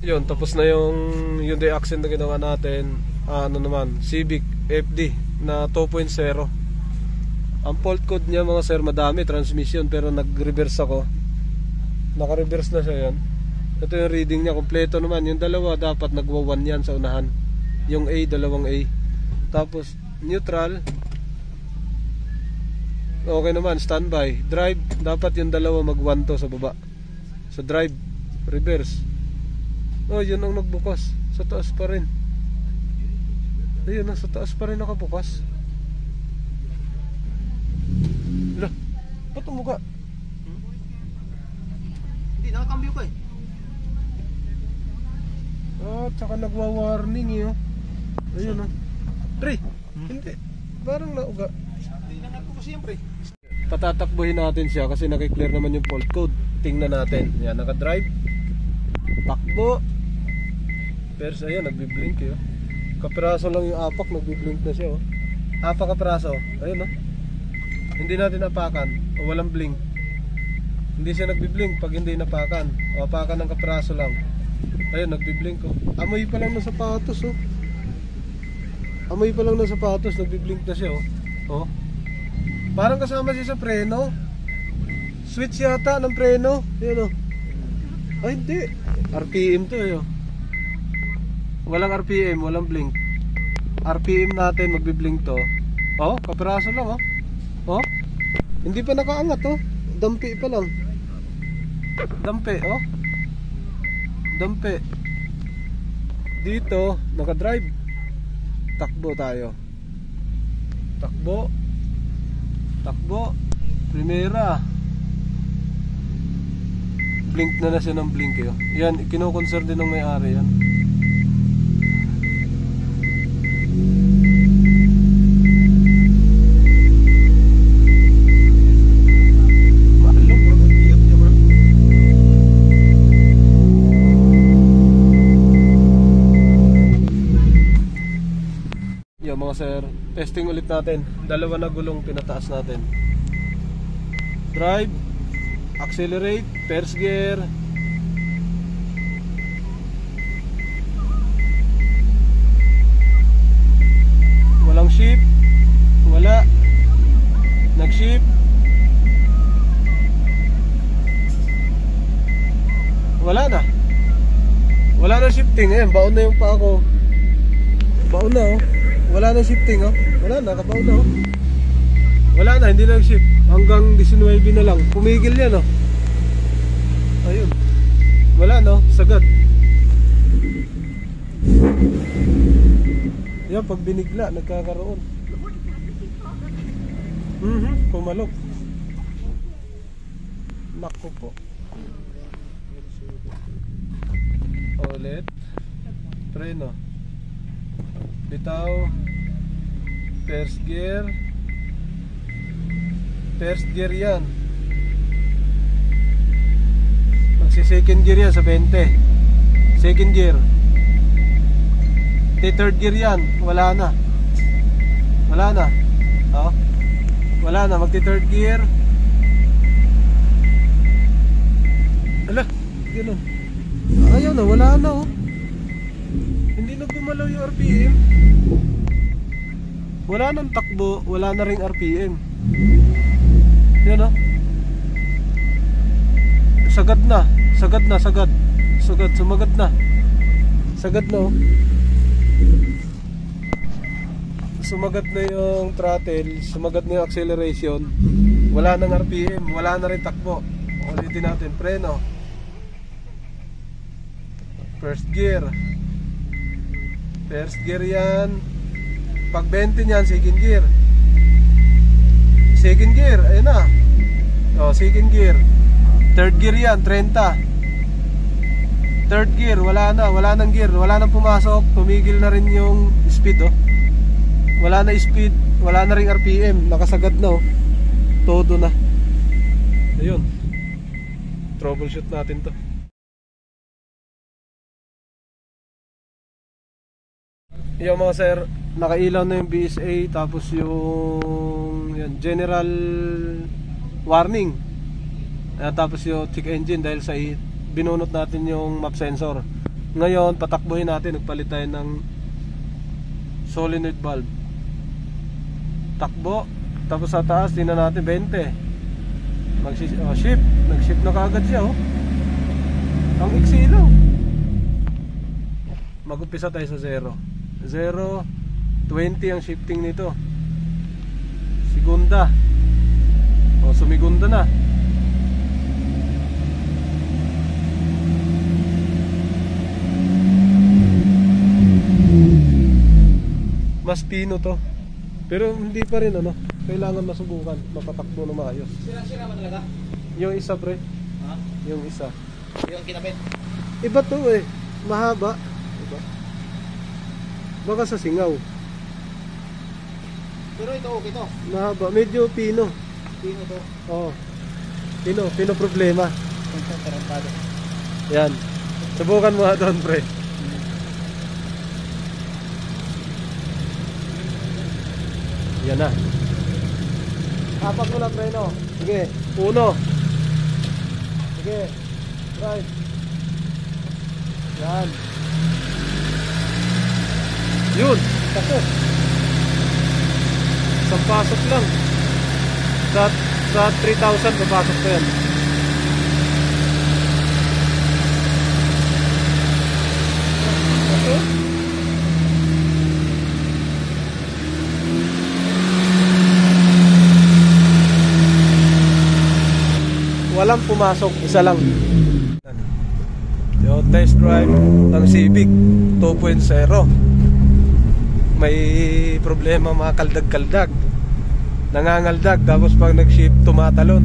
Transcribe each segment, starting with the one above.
Yun, tapos na yung Hyundai Accent na ginawa natin. Ano naman, Civic FD na 2.0. Ang fault code niya mga sir, madami, transmission, pero nag-reverse ako. Naka-reverse na siya yan. Ito yung reading niya, kompleto naman. Yung dalawa dapat nagwa 1 yan sa unahan. Yung A, dalawang A. Tapos neutral, okay naman, standby. Drive, dapat yung dalawa mag 1 to sa baba. Sa drive, reverse. Oh, yun ang nagbukas. Sa taas pa rin. Ayun, sa taas pa rin nakabukas. Lah, ba't umuga? Hindi, nakakambyo ko eh. Tsaka nagwa-warning eh. Ayun oh. Pre, hindi. Parang nauga. Hindi na nagbukas siyempre. Patatakbuhin natin siya kasi nakiklear naman yung fault code. Tingnan natin. Yan, naka-drive. Takbo. Pero ayan, nagbiblink eh. Kapiraso lang yung apak, nagbiblink na siya oh. Apak kapiraso. Ayun oh. Hindi natin apakan o walang blink. Hindi siya nagbiblink pag hindi napakan. O apakan ng kapiraso lang. Ayun, nagbiblink oh. Amoy pa lang ng sapatos oh. Amoy pa lang ng sapatos, nagbiblink na siya oh. Oh. Parang kasama siya sa preno. Switch yata ng preno. Ayun oh. Ay hindi, RPM to eh oh. Walang RPM, walang blink. RPM natin magbiblink to. Oh, kapiraso lang oh. Oh, hindi pa nakaangat oh. Dampi pa lang. Dampi oh. Dampi. Dito, naka-drive. Takbo tayo. Takbo. Takbo. Primera. Blink na siya ng blink eh. Yan, kino-concern din ng may-ari yan. Mga sir, testing ulit natin. Dalawa na gulong pinataas natin. Drive, accelerate, first gear. Walang shift. Wala. Nag-shift. Wala na. Wala na shifting eh. Baon na yung pa ako. Baon na oh. Wala na shifting oh. Wala na, kabaw na oh. Wala na, hindi na shift. Hanggang 19 na lang. Pumigil yan oh. Ayun. Wala no, sagad. Yan, pag binigla, nagkakaroon. Pumalok. Nako po. Ulit. Preno. Bitaw. First gear. First gear yan. Magsi-second gear yan sa 20. Second gear. Third gear yan. Wala na. Wala na. Oh. Wala na. Magti-third gear. Ala, ganun. Ayaw na. Wala na oh. Hindi na gumalaw yung RPM. Wala nang takbo, wala na ring RPM. Yan o. Sagad na. Sagad na, sagad. Sagad, sumagad na. Sagad na o. Sumagad na yung throttle. Sumagad na yung acceleration. Wala nang RPM, wala na rin takbo. Ulitin natin, preno. First gear. First gear yan. Pag 20 yan, second gear. Second gear, ayun na. O, second gear. Third gear yan, 30. Third gear, wala na, wala nang gear. Wala nang pumasok, tumigil na rin yung speed oh. Wala na speed, wala na ring RPM. Nakasagad na oh. Todo na. Ayun. Troubleshoot natin to. Yung mga sir, nakailaw na yung BSA. Tapos yung yan, general warning. Tapos yung check engine dahil sa binunot natin yung map sensor. Ngayon, patakbuhin natin. Nagpalit tayo ng solenoid valve. Takbo. Tapos sa taas, tingnan natin 20. Shift. Nag-shift na kaagad siya, oh. Ang iksi lang. Mag-umpisa tayo sa 0. 0, 20 ang shifting nito. Segunda. O, sumigunda na. Mas pino to. Pero hindi pa rin ano. Kailangan masubukan. Mapatakbo na maayos. Sira-sira ba talaga? Yung isa pre. Ha? Yung isa. Yung kinabit. Iba to eh. Mahaba. Iba. Baka sa singaw. Pero ito okay to. Mahaba. Medyo pino. Pino to. Oo. Pino problema. Tarantado. Yan. Subukan mo nga doon pre. Yan na. Apak mo na pre no. Sige. 1. Sige. Right. Yan. Yun. Pasok. Isang pasok lang. Sa 3,000 papasok ko yan. Okay. Walang pumasok, isa lang. Yung test drive ng Civic 2.0. May problema, mga kaldag-kaldag. Nangangaldag, tapos pag nag-shift tumatalon.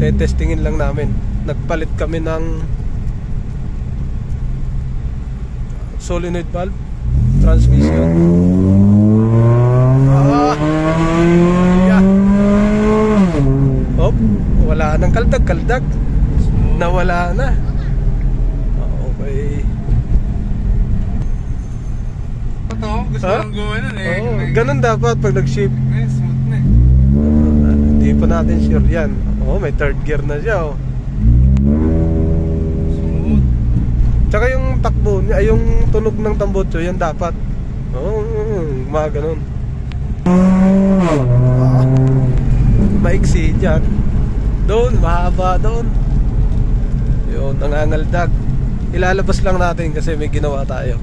Testingin lang namin. Nagpalit kami ng solenoid valve transmission. Yeah. Oh, wala nang kaldag-kaldag. Nawala na. Okay. Ito, gusto kong gawin nun eh. Oo, ganun dapat pag nag-shift. Smooth na eh. Hindi pa natin sure yan. Oh, may third gear na siya, oh. Smooth. Tsaka yung takbo niya, ay yung tunog ng tambotso, yan dapat. Oo, mga ganun. Maiksi dyan. Doon, mahaba doon. Yun, nangangaldag. Ilalabas lang natin kasi may ginawa tayo.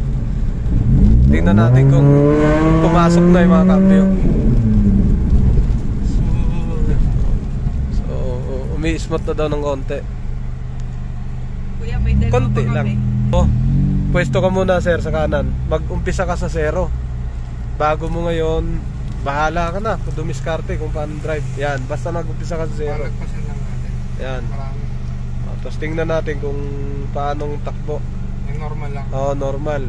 Tingnan natin kung pumasok na yung mga cambio. So, umi-smooth na daw ng konti. Kuya, may dalawa Konti pa lang. kami. Oh, pwesto ka muna sir sa kanan. Mag-umpisa ka sa 0. Bago mo ngayon, bahala ka na kung dumiskarte kung paano drive. Yan, basta mag-umpisa ka sa 0. Palagpasan lang natin. Yan. Marami. Tapos tingnan natin kung paanong takbo. Yung normal lang. Oh, normal.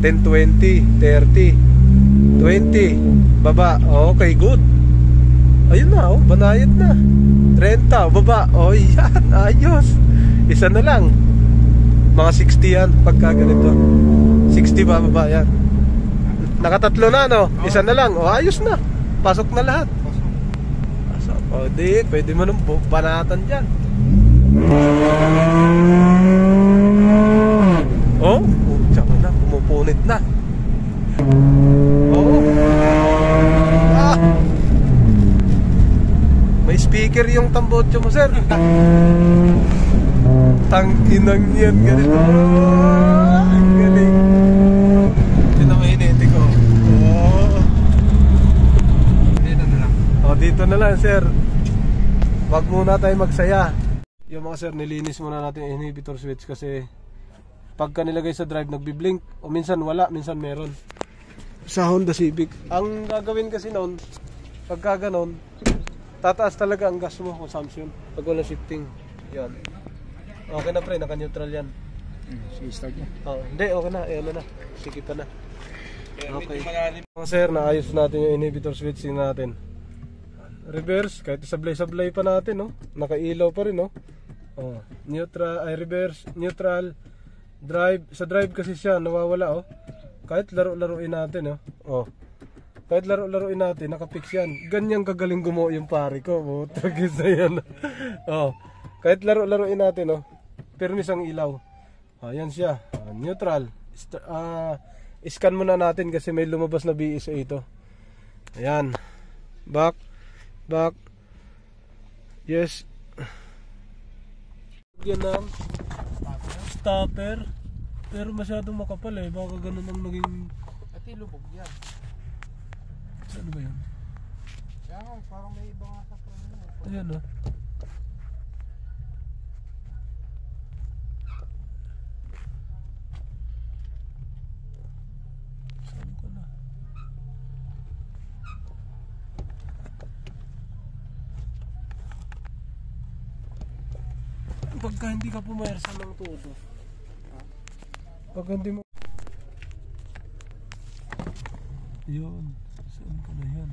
10, 20, 30, 20, baba. Okay, good. Ayun na, oh, banayad na. 30, baba. Oh, yan, ayos. Isa na lang. Mga 60 yan pagka ganito. 60 bababa yan. Nakatatlo na, no? Isa na lang. Oh, ayos na. Pasok na lahat. Pasok. Oh, di, pwede mo nung banatan dyan. Oh, tsaka na, pumupunit na. Oh. Ah. May speaker yung tambotso mo, sir. Tangkinang yan, ganito. Oh, ang galing. Pinamahinete ko. Oh. Dito na lang. Oh, dito na lang, sir. Wag muna tayo magsaya. Yung mga sir, nilinis muna natin yung inhibitor switch kasi pagka nilagay sa drive nagbi-blink o minsan wala, minsan meron. Sa Honda Civic, ang gagawin kasi noon, pagka ganon, tataas talaga ang gas mo, consumption pag wala shifting. Yan. Okay na pre, naka-neutral yan. Sige, start niya. Oh, hindi, okay na, ano na. Sige pa na. Okay. Mga sir, naayos natin yung inhibitor switch natin. Reverse, kahit sablay-sablay pa natin, no? Nakailaw pa rin, no? Oh, neutral, ay reverse, neutral, drive. Sa drive kasi siya nawawala, oh. Kahit laro-laruin natin, oh. Kahit laro-laruin natin, nakapix yan. Ganyang kagaling gumawa yung pare ko. Butag isa yan. Oh. Kahit laro-laruin natin, oh. Permis ang ilaw. Ayan siya. Neutral. Scan muna natin kasi may lumabas na BSA ito. Ayan. Back. Yes. Yan ang stopper. Pero masyadong makapal eh. Baka ganun ang naging... At ilubog yan. Ano ba yan? Kaya nga, parang may iba nga sa front mo. Ayan o. Saan ko na? Pagka hindi ka pumayarsa ng todo. Pagka hindi mo... Yun. Saan ko na yan?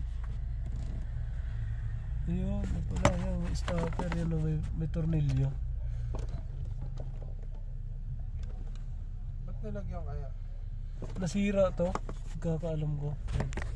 Ayun, pala yan, may stopper yan, may tornilyo. Ba't nilagyan kaya? Nasira to, pagkakaalam ko. Ayan.